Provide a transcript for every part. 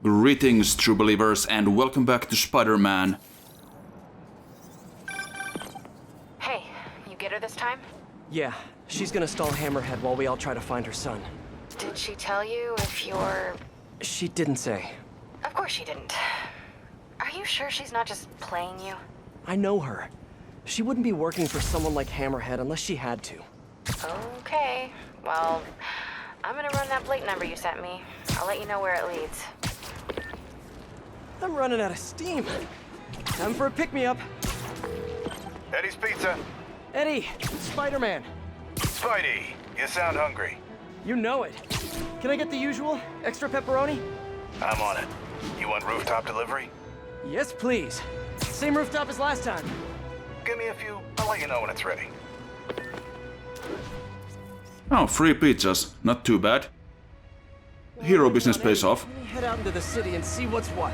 Greetings, true believers, and welcome back to Spider-Man. Hey, you get her this time? Yeah, she's gonna stall Hammerhead while we all try to find her son. Did she tell you if you're... She didn't say. Of course she didn't. Are you sure she's not just playing you? I know her. She wouldn't be working for someone like Hammerhead unless she had to. Okay, well, I'm gonna run that plate number you sent me. I'll let you know where it leads. I'm running out of steam. Time for a pick-me-up. Eddie's Pizza. Eddie, Spider-Man. Spidey, you sound hungry. You know it. Can I get the usual? Extra pepperoni? I'm on it. You want rooftop delivery? Yes, please. Same rooftop as last time. Give me a few. I'll let you know when it's ready. Oh, free pizzas. Not too bad. Hero business pays off. Let me head out into the city and see what's what.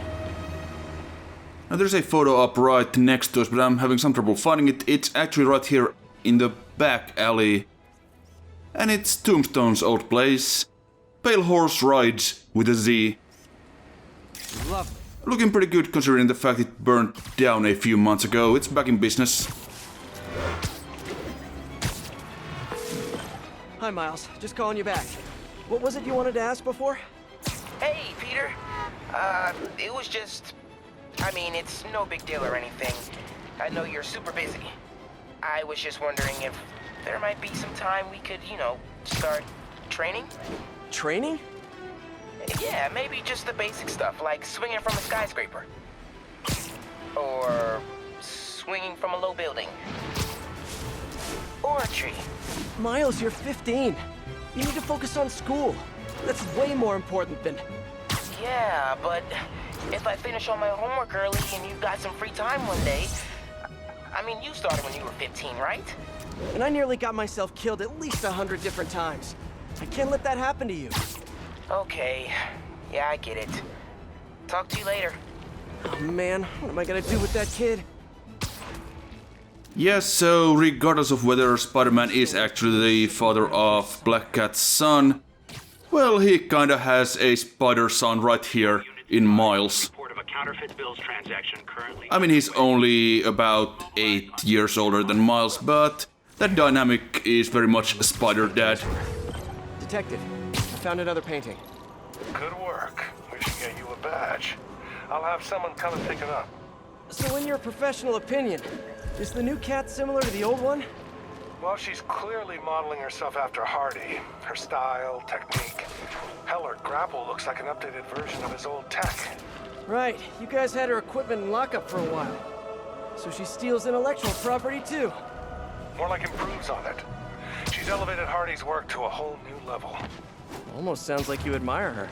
Now there's a photo up right next to us, but I'm having some trouble finding it. It's actually right here in the back alley. And it's Tombstone's old place. Pale Horse Rides with a Z. Lovely. Looking pretty good considering the fact it burned down a few months ago. It's back in business. Hi, Miles. Just calling you back. What was it you wanted to ask before? Hey, Peter. It was just... I mean, it's no big deal or anything. I know you're super busy. I was just wondering if there might be some time we could, start training? Training? Yeah, maybe just the basic stuff, like swinging from a skyscraper. Or swinging from a low building. Or a tree. Miles, you're 15. You need to focus on school. That's way more important than... Yeah, but if I finish all my homework early and you've got some free time one day... I mean, you started when you were 15, right? And I nearly got myself killed at least 100 different times. I can't let that happen to you. Okay. Yeah, I get it. Talk to you later. Oh man, what am I gonna do with that kid? Yes, so regardless of whether Spider-Man is actually the father of Black Cat's son, well, he kinda has a spider son right here in Miles. I mean, he's only about 8 years older than Miles, but that dynamic is very much a spider dad. Detective, I found another painting. Good work. We should get you a badge. I'll have someone come and pick it up. So in your professional opinion, is the new cat similar to the old one? Well, she's clearly modeling herself after Hardy. Her style, technique. Hell, her grapple looks like an updated version of his old tech. Right, you guys had her equipment in lockup for a while. So she steals intellectual property too. More like improves on it. She's elevated Hardy's work to a whole new level. Almost sounds like you admire her.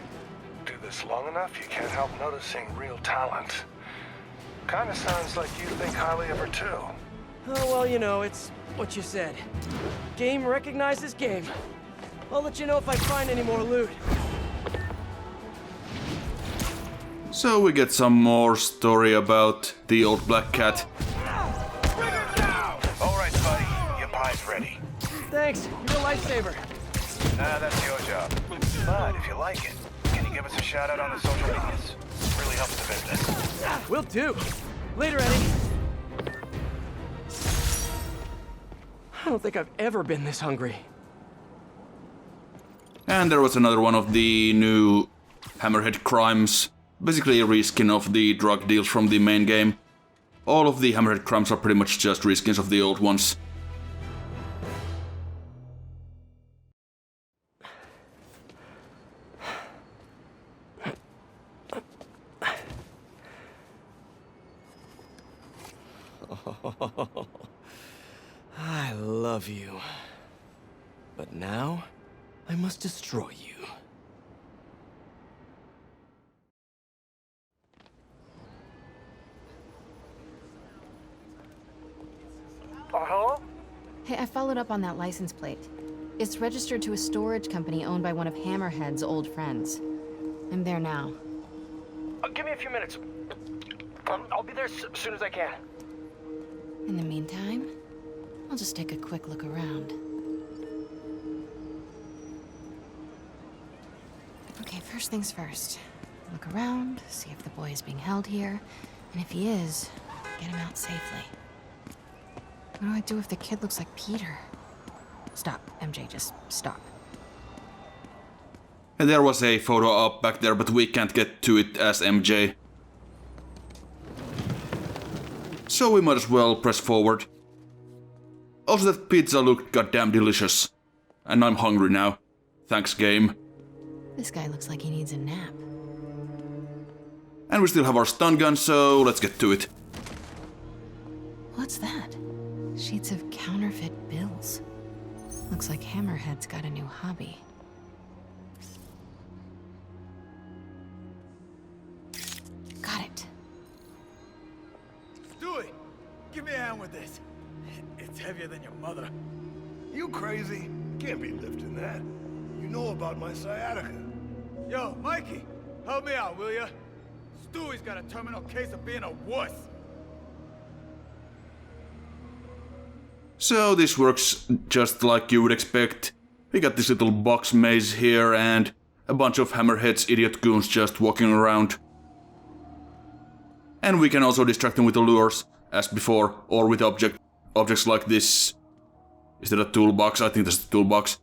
Do this long enough, you can't help noticing real talent. Kinda sounds like you think highly of her too. Oh, well, it's what you said. Game recognizes game. I'll let you know if I find any more loot. So we get some more story about the old Black Cat. All right, Spidey, your pie's ready. Thanks, you're a lifesaver. Nah, that's your job. But if you like it, can you give us a shout out on the social medias? Really helps the business. Will do. Later, Eddie. I don't think I've ever been this hungry. And there was another one of the new Hammerhead crimes. Basically a reskin of the drug deals from the main game. All of the Hammerhead crimes are pretty much just reskins of the old ones. I love you. But now, I must destroy you. Hello? Hey, I followed up on that license plate. It's registered to a storage company owned by one of Hammerhead's old friends. I'm there now. Give me a few minutes. I'll be there as soon as I can. In the meantime, I'll just take a quick look around. Okay, first things first. Look around, see if the boy is being held here, and if he is, get him out safely. What do I do if the kid looks like Peter? Stop, MJ, just stop. And there was a photo up back there, but we can't get to it as MJ. So we might as well press forward. Also, that pizza looked goddamn delicious. And I'm hungry now. Thanks, game. This guy looks like he needs a nap. And we still have our stun gun, so let's get to it. What's that? Sheets of counterfeit bills. Looks like Hammerhead's got a new hobby. Got it. Stewie, give me a hand with this. It's heavier than your mother. You crazy? Can't be lifting that. You know about my sciatica. Yo, Mikey, help me out, will ya? Stewie's got a terminal case of being a wuss. So this works just like you would expect. We got this little box maze here and a bunch of Hammerhead's idiot goons just walking around. And we can also distract them with the lures, as before, or with objects like this. Is that a toolbox? I think that's the toolbox.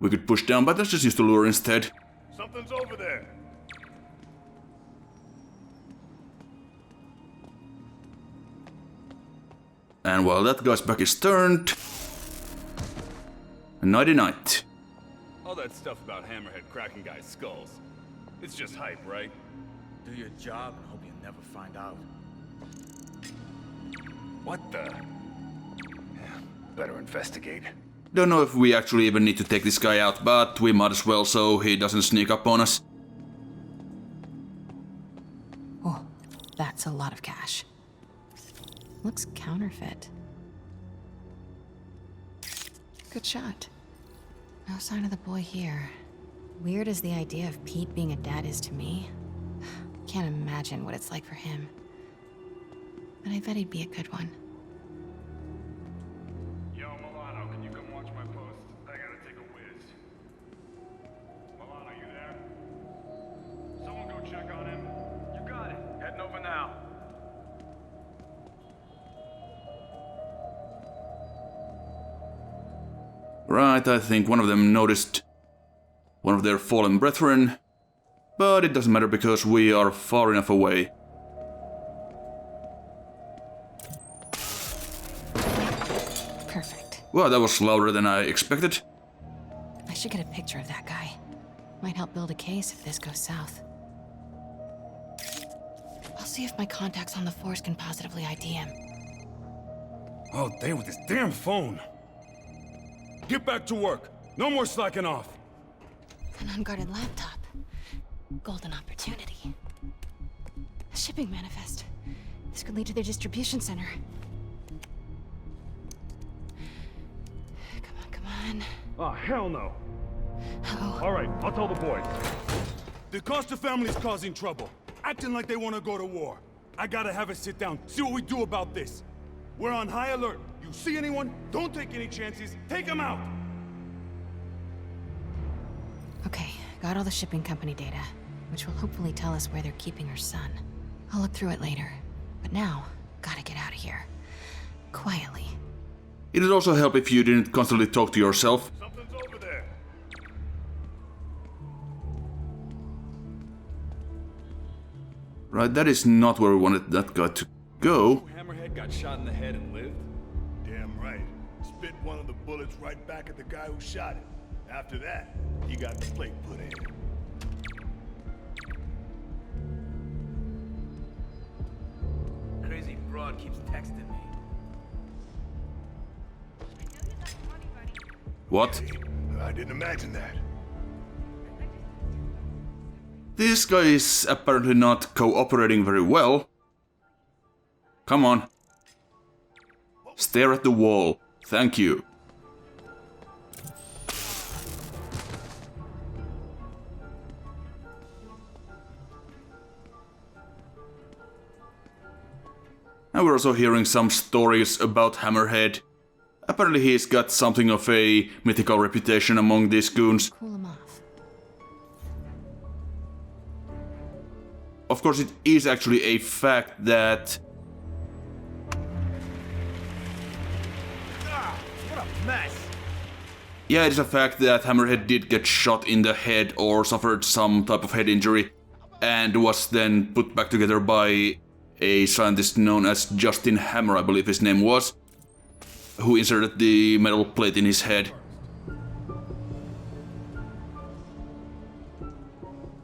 We could push down, but let's just use the lure instead. Something's over there. And while that guy's back is turned... Nighty-night. All that stuff about Hammerhead cracking guys' skulls. It's just hype, right? Do your job and hope you never find out. What the? Better investigate. Don't know if we actually even need to take this guy out, but we might as well so he doesn't sneak up on us. Oh, that's a lot of cash. Looks counterfeit. Good shot. No sign of the boy here. Weird as the idea of Pete being a dad is to me. Can't imagine what it's like for him. But I bet he'd be a good one. Yo, Milano, can you come watch my post? I gotta take a whiz. Milano, you there? Someone go check on him. You got it. Heading over now. Right, I think one of them noticed one of their fallen brethren, but it doesn't matter because we are far enough away. Perfect. Well, that was louder than I expected. I should get a picture of that guy. Might help build a case if this goes south. I'll see if my contacts on the force can positively ID him. Oh, damn, with this damn phone. Get back to work. No more slacking off. An unguarded laptop. Golden opportunity. A shipping manifest. This could lead to their distribution center. Come on, come on. Oh, hell no. Oh, All right, I'll tell the boys. The Costa family's causing trouble, acting like they want to go to war. I gotta have a sit down, see what we do about this. We're on high alert. You see anyone? Don't take any chances. Take them out. okay. Got all the shipping company data, which will hopefully tell us where they're keeping her son. I'll look through it later. But now, gotta get out of here. Quietly. It'd also help if you didn't constantly talk to yourself. Something's over there. Right, that is not where we wanted that guy to go. Hammerhead got shot in the head and lived? Damn right. Spit one of the bullets right back at the guy who shot him. After that, he got the plate put in. Crazy broad keeps texting me. What? I didn't imagine that. This guy is apparently not cooperating very well. Come on. Stare at the wall. Thank you. And we're also hearing some stories about Hammerhead. Apparently he's got something of a mythical reputation among these goons. Cool him off. of course, it is actually a fact that What a mess. yeah, it is a fact that Hammerhead did get shot in the head or suffered some type of head injury and was then put back together by a scientist known as Justin Hammer, I believe his name was, who inserted the metal plate in his head.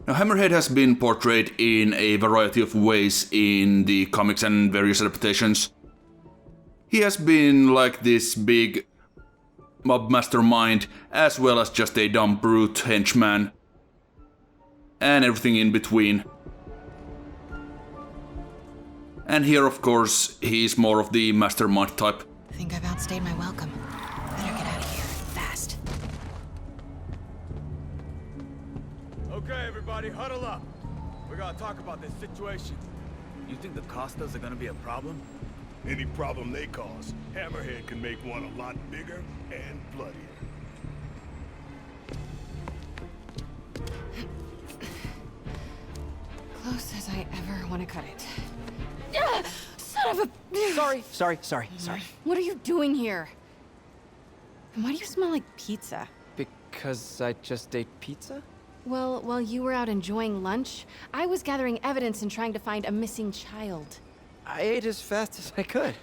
Now, Hammerhead has been portrayed in a variety of ways in the comics and various adaptations. He has been like this big mob mastermind, as well as just a dumb brute henchman, and everything in between. And here, of course, he's more of the mastermind type. I think I've outstayed my welcome. Better get out of here, fast. Okay, everybody, huddle up. We gotta talk about this situation. You think the Costas are gonna be a problem? Any problem they cause, Hammerhead can make one a lot bigger and bloodier. Close as I ever want to cut it. Son of a... Sorry. What are you doing here? And why do you smell like pizza? Because I just ate pizza? Well, while you were out enjoying lunch, I was gathering evidence and trying to find a missing child. I ate as fast as I could.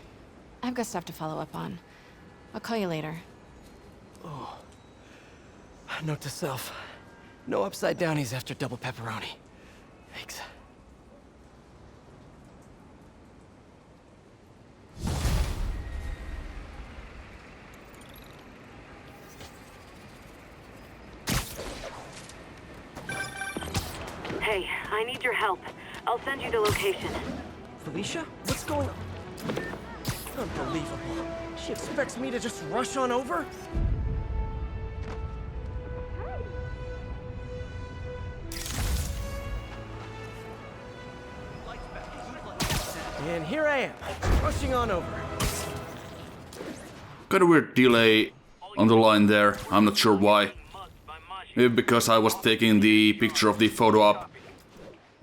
I've got stuff to follow up on. I'll call you later. Note to self. No upside downies after double pepperoni. Thanks. Hey, I need your help. I'll send you the location. Felicia? What's going on? Unbelievable. She expects me to just rush on over? And here I am, rushing on over. Got a weird delay on the line there, I'm not sure why. Maybe because I was taking the picture of the photo op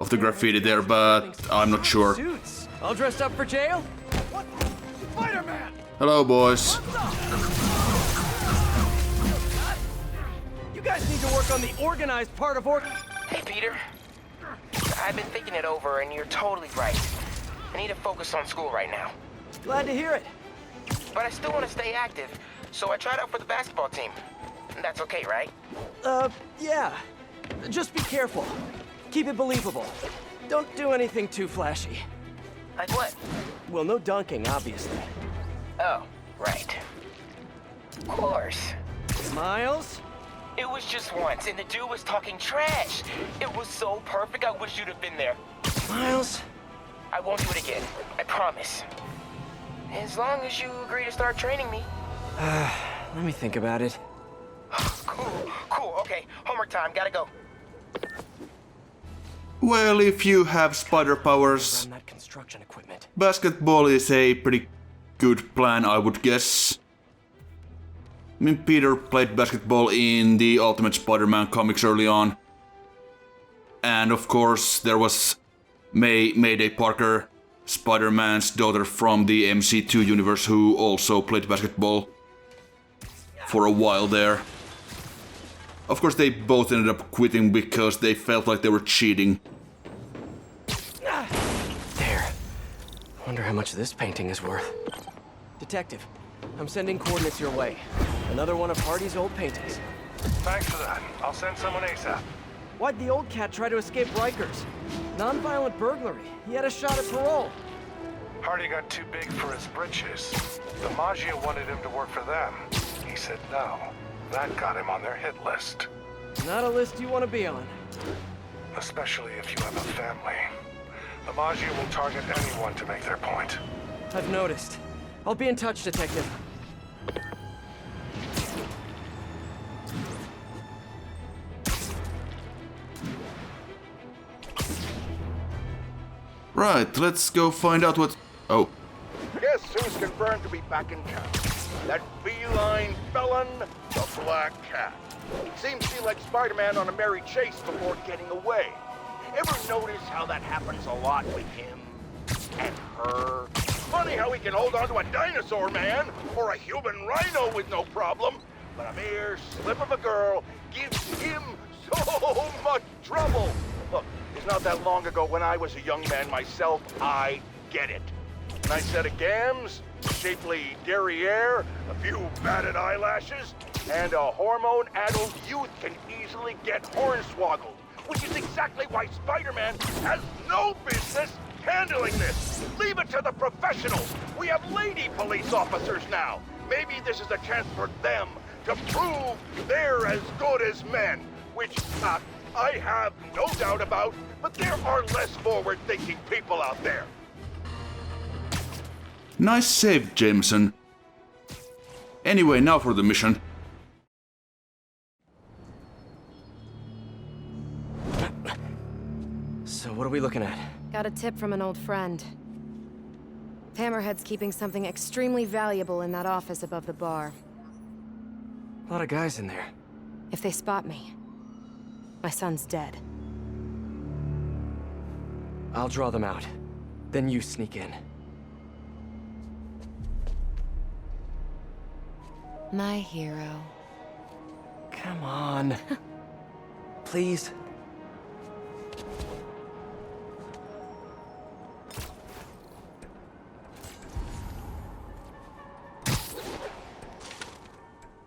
of the graffiti there, but I'm not sure. Suits, all dressed up for jail? What? Spider-Man! Hello, boys. You guys need to work on the organized part of Hey, Peter. I've been thinking it over, and you're totally right. I need to focus on school right now. Glad to hear it. But I still want to stay active, so I tried out for the basketball team. That's okay, right? Yeah. Just be careful. Keep it believable. Don't do anything too flashy. Like what? Well, no dunking, obviously. Oh, right. Of course. Miles? It was just once, and the dude was talking trash. It was so perfect, I wish you'd have been there. Miles? I won't do it again. I promise. As long as you agree to start training me. Let me think about it. Cool. Okay, homework time. Gotta go. Well, if you have spider powers, Around that construction equipment. basketball is a pretty good plan, I would guess. I mean, Peter played basketball in the Ultimate Spider-Man comics early on. And of course, there was Mayday Parker, Spider-Man's daughter from the MC2 universe, who also played basketball for a while there. Of course, they both ended up quitting because they felt like they were cheating. There. Wonder how much this painting is worth. Detective, I'm sending coordinates your way. Another one of Hardy's old paintings. Thanks for that. I'll send someone ASAP. Why'd the old cat try to escape Rikers? Non-violent burglary. He had a shot at parole. Hardy got too big for his britches. The Maggia wanted him to work for them. He said no. That got him on their hit list. Not a list you want to be on. Especially if you have a family. The Maggia will target anyone to make their point. I've noticed. I'll be in touch, Detective. Right, let's go find out what... Oh. Guess who's confirmed to be back in town? That feline felon, the Black Cat. Seems to be like Spider-Man on a merry chase before getting away. Ever notice how that happens a lot with him and her? Funny how he can hold on to a dinosaur man or a human rhino with no problem, but a mere slip of a girl gives him so much trouble. Look, it's not that long ago when I was a young man myself, I get it. A nice set of gams, shapely derriere, a few batted eyelashes, and a hormone-addled youth can easily get hornswoggled, which is exactly why Spider-Man has no business handling this. Leave it to the professionals. We have lady police officers now. Maybe this is a chance for them to prove they're as good as men, which I have no doubt about, but there are less forward-thinking people out there. Nice save, Jameson. Anyway, now for the mission. So what are we looking at? Got a tip from an old friend. Hammerhead's keeping something extremely valuable in that office above the bar. A lot of guys in there. If they spot me, my son's dead. I'll draw them out. Then you sneak in. My hero. Come on. Please.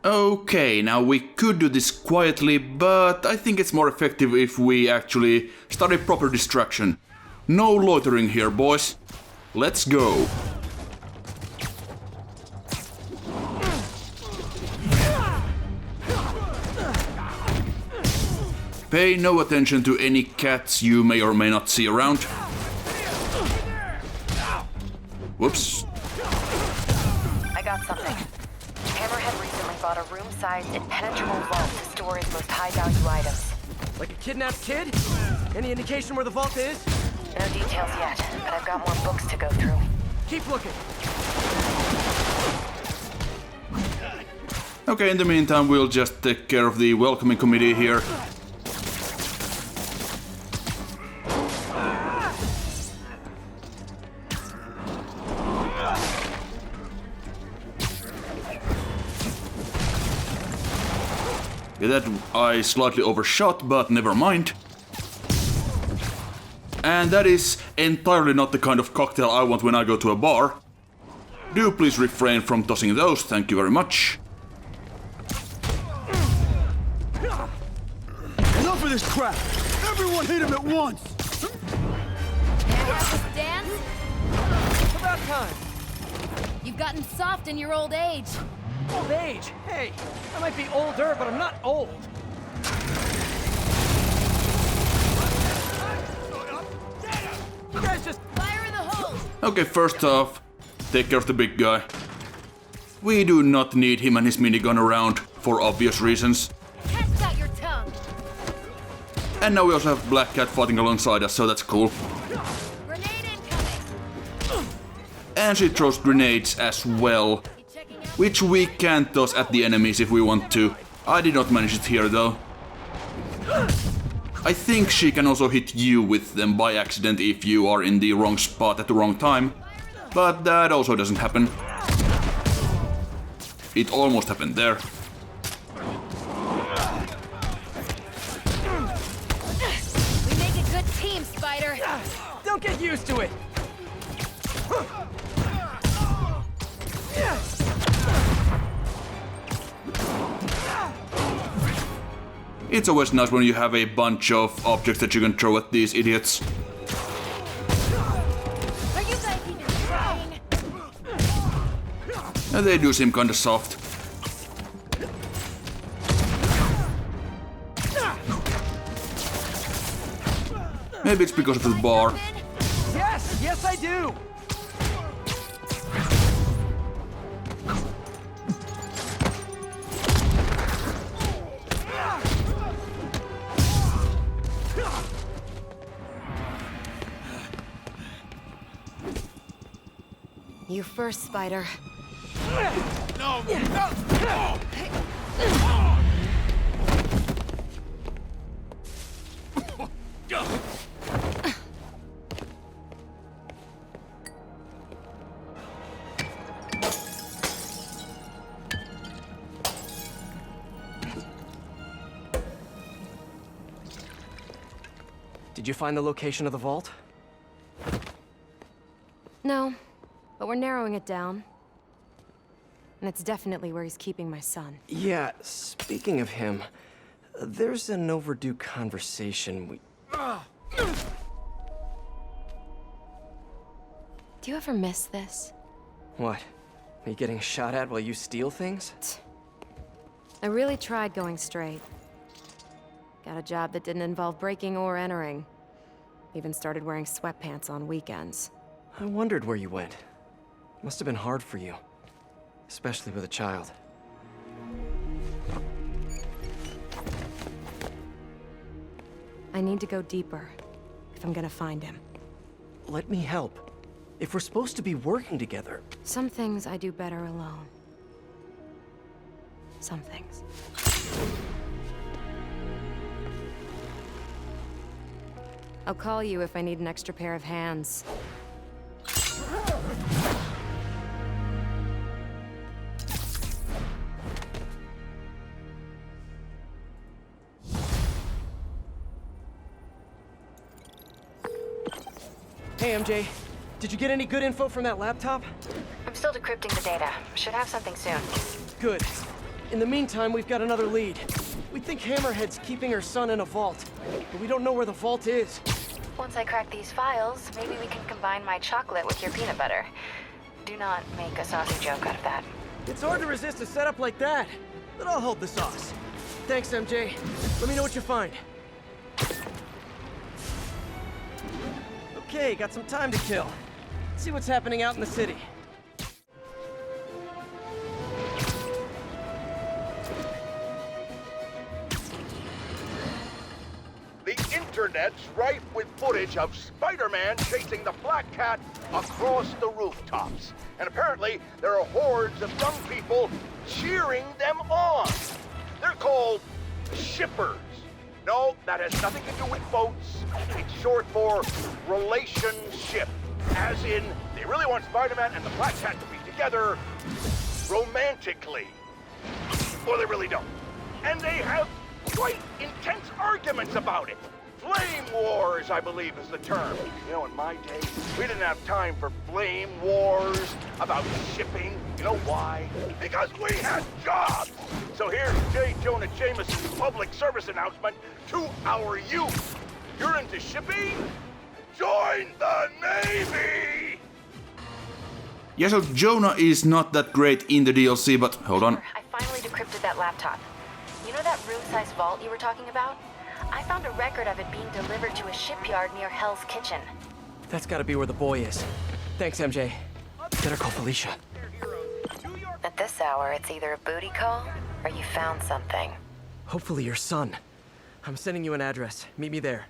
Okay, now we could do this quietly, but I think it's more effective if we actually start a proper distraction. No loitering here, boys. Let's go. Pay no attention to any cats you may or may not see around. Whoops. I got something. Hammerhead recently bought a room-sized, impenetrable vault to store his most high-value items. Like a kidnapped kid? Any indication where the vault is? No details yet, but I've got more books to go through. Keep looking. Okay, in the meantime, we'll just take care of the welcoming committee here. Yeah, that I slightly overshot, but never mind. And that is entirely not the kind of cocktail I want when I go to a bar. Do please refrain from tossing those, thank you very much. Enough of this crap! Everyone hit him at once! Dance? About time. You've gotten soft in your old age. Old age? Hey, I might be older, but I'm not old. You guys just Fire in the hole! Okay, first off, take care of the big guy. We do not need him and his minigun around, for obvious reasons. Cat's got your tongue. And now we also have Black Cat fighting alongside us, so that's cool. Grenade incoming. And she throws grenades as well, which we can toss at the enemies if we want to. I did not manage it here though. I think she can also hit you with them by accident if you are in the wrong spot at the wrong time, but that also doesn't happen. It almost happened there. We make a good team, Spider. don't get used to it. It's always nice when you have a bunch of objects that you can throw at these idiots. Are you guys even trying? And they do seem kinda soft. Maybe it's because of the bar. Yes, yes I do. You first, Spider. No! No! Did you find the location of the vault? No, but we're narrowing it down. And it's definitely where he's keeping my son. Yeah, speaking of him, there's an overdue conversation we... Do you ever miss this? What? Me getting shot at while you steal things? I really tried going straight. Got a job that didn't involve breaking or entering. Even started wearing sweatpants on weekends. I wondered where you went. Must have been hard for you. Especially with a child. I need to go deeper, if I'm gonna find him. Let me help. If we're supposed to be working together... Some things I do better alone. Some things. I'll call you if I need an extra pair of hands. Hey, MJ. Did you get any good info from that laptop? I'm still decrypting the data. Should have something soon. Good. In the meantime, we've got another lead. We think Hammerhead's keeping her son in a vault, but we don't know where the vault is. Once I crack these files, maybe we can combine my chocolate with your peanut butter. Do not make a saucy joke out of that. It's hard to resist a setup like that, but I'll hold the sauce. Thanks, MJ. Let me know what you find. Okay, got some time to kill. Let's see what's happening out in the city. The internet's rife with footage of Spider-Man chasing the Black Cat across the rooftops. And apparently, there are hordes of young people cheering them on. They're called shippers. No, that has nothing to do with boats. It's short for relationship. As in, they really want Spider-Man and the Black Cat to be together romantically. Or they really don't. And they have quite intense arguments about it. Flame wars, I believe, is the term. You know, in my day, we didn't have time for flame wars about shipping. You know why? Because we had jobs. So here's J. Jonah Jameson's public service announcement to our youth. You're into shipping? Join the Navy! Yeah, so Jonah is not that great in the DLC, but hold on. I finally decrypted that laptop. You know that room-sized vault you were talking about? I found a record of it being delivered to a shipyard near Hell's Kitchen. That's gotta be where the boy is. Thanks, MJ. Better call Felicia. At this hour, it's either a booty call or you found something. Hopefully your son. I'm sending you an address. Meet me there.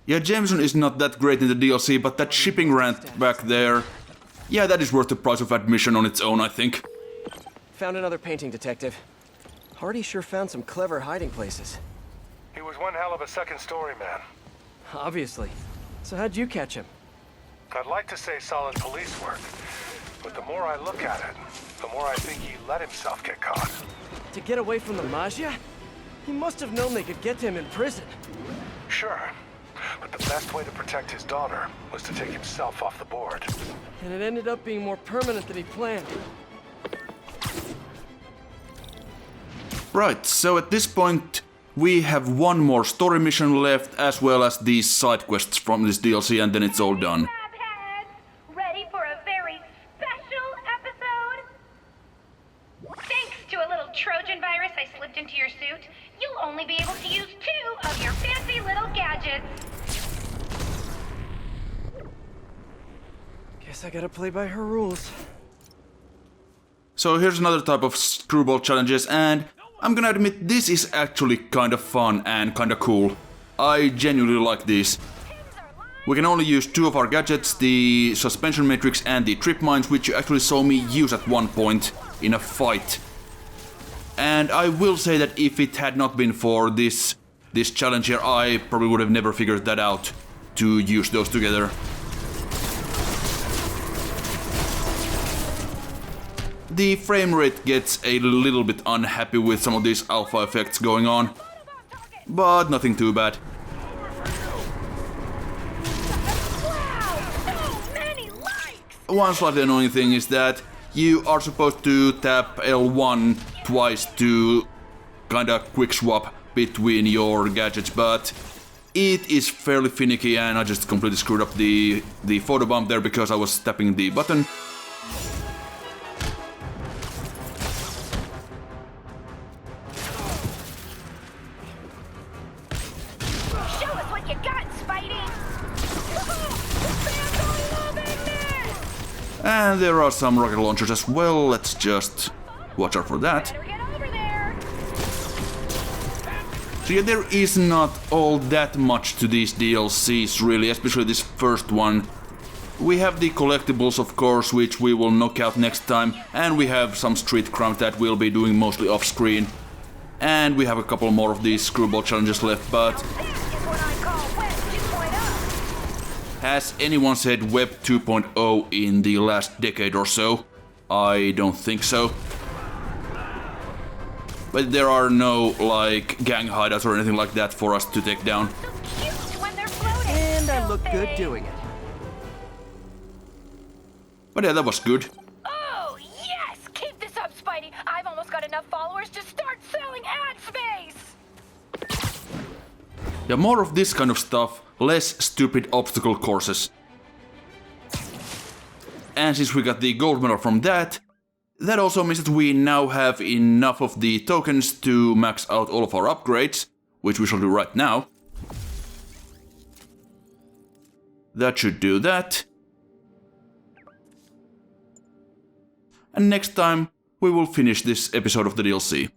Yeah, Jameson is not that great in the DLC, but that shipping rant back there... Yeah, that is worth the price of admission on its own, I think. Found another painting, Detective. Hardy sure found some clever hiding places. He was one hell of a second-story man. Obviously. So how'd you catch him? I'd like to say solid police work, but the more I look at it, the more I think he let himself get caught. To get away from the Maggia? He must have known they could get to him in prison. Sure, but the best way to protect his daughter was to take himself off the board. And it ended up being more permanent than he planned. Right, so at this point we have one more story mission left, as well as these side quests from this DLC, and then it's all done. Ready for a very special episode? Thanks to a little Trojan virus I slipped into your suit, you'll only be able to use 2 of your fancy little gadgets. Guess I gotta play by her rules. So here's another type of screwball challenges, and I'm gonna admit this is actually kinda fun and kinda cool. I genuinely like these. We can only use 2 of our gadgets, the suspension matrix and the trip mines, which you actually saw me use at one point in a fight. And I will say that if it had not been for this challenge here, I probably would have never figured that out to use those together. The frame rate gets a little bit unhappy with some of these alpha effects going on. but nothing too bad. One slightly annoying thing is that you are supposed to tap L1 twice to kinda quick swap between your gadgets, but it is fairly finicky and I just completely screwed up the photobomb there because I was tapping the button. Show us what you got, Spidey! And there are some rocket launchers as well, let's just watch out for that. So yeah, there is not all that much to these DLCs really, especially this first one. We have the collectibles of course, which we will knock out next time, and we have some street crime that we'll be doing mostly off screen. And we have a couple more of these screwball challenges left, but... Has anyone said Web 2.0 in the last decade or so? I don't think so. But there are no, like, gang hideouts or anything like that for us to take down. And I look good doing it. But yeah, that was good. Oh, yes! Keep this up, Spidey! I've almost got enough followers to start selling ad space! Yeah, more of this kind of stuff, less stupid obstacle courses. And since we got the gold medal from that, that also means that we now have enough of the tokens to max out all of our upgrades, which we shall do right now. That should do that. And next time, we will finish this episode of the DLC.